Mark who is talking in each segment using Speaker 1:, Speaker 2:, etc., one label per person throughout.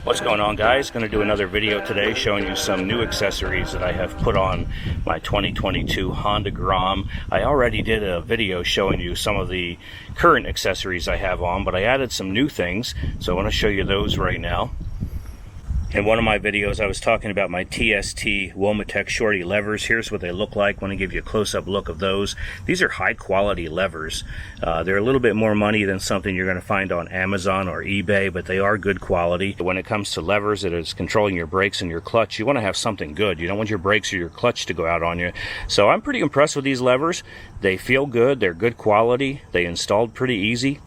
Speaker 1: What's going on, guys? Going to do another video today showing you some new accessories that I have put on my 2022 Honda Grom. I already did a video showing you some of the current accessories I have on, but I added some new things, so I want to show you those right now. In one of my videos, I was talking about my TST Womet-Tech Shorty levers. Here's what they look like. I want to give you a close-up look of those. These are high-quality levers. They're a little bit more money than something you're going to find on Amazon or eBay, but they are good quality. When it comes to levers that is controlling your brakes and your clutch, you want to have something good. You don't want your brakes or your clutch to go out on you. So I'm pretty impressed with these levers. They feel good. They're good quality. They installed pretty easy.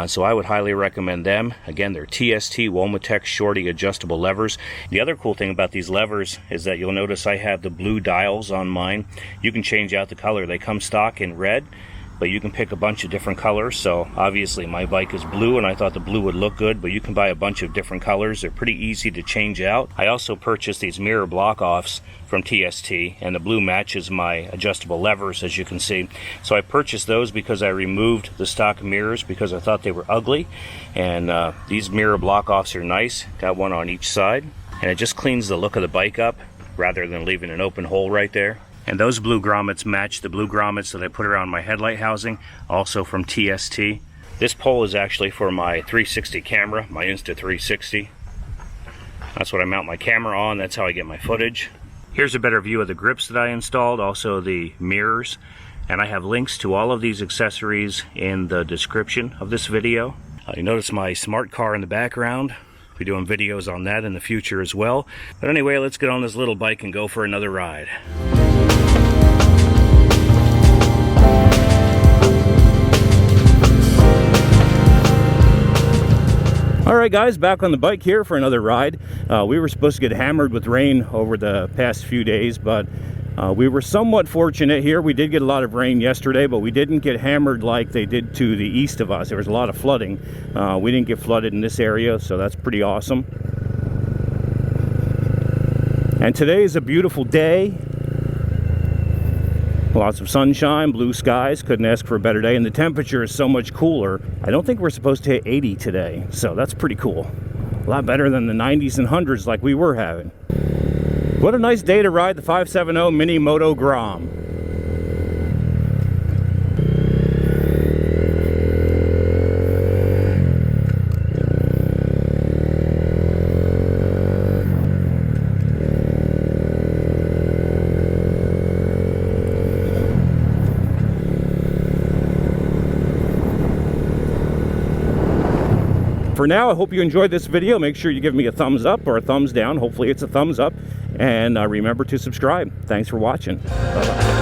Speaker 1: So I would highly recommend them. Again, they're TST Womet-Tech Shorty adjustable levers. The other cool thing about these levers is that you'll notice I have the blue dials on mine. You can change out the color. They come stock in red, but you can pick a bunch of different colors. So obviously my bike is blue and I thought the blue would look good, but you can buy a bunch of different colors. They're pretty easy to change out. I also purchased these mirror block offs from TST, and the blue matches my adjustable levers, as you can see. So I purchased those because I removed the stock mirrors because I thought they were ugly, and these mirror block offs are nice. Got one on each side, and it just cleans the look of the bike up rather than leaving an open hole right there. And those blue grommets match the blue grommets that I put around my headlight housing, also from TST. This pole is actually for my 360 camera, my Insta360. That's what I mount my camera on. That's how I get my footage. Here's a better view of the grips that I installed, also the mirrors. And I have links to all of these accessories in the description of this video. You notice my smart car in the background. I'll be doing videos on that in the future as well. But anyway, let's get on this little bike and go for another ride. Alright guys, back on the bike here for another ride. We were supposed to get hammered with rain over the past few days, but we were somewhat fortunate here. We did get a lot of rain yesterday, but we didn't get hammered like they did to the east of us. There was a lot of flooding. We didn't get flooded in this area, so that's pretty awesome. And today is a beautiful day. Lots of sunshine, blue skies, couldn't ask for a better day, and the temperature is so much cooler. I don't think we're supposed to hit 80 today, so that's pretty cool. A lot better than the 90s and 100s like we were having. What a nice day to ride the 570 Mini Moto Grom. For now, I hope you enjoyed this video. Make sure you give me a thumbs up or a thumbs down. Hopefully it's a thumbs up. And remember to subscribe. Thanks for watching. Bye-bye.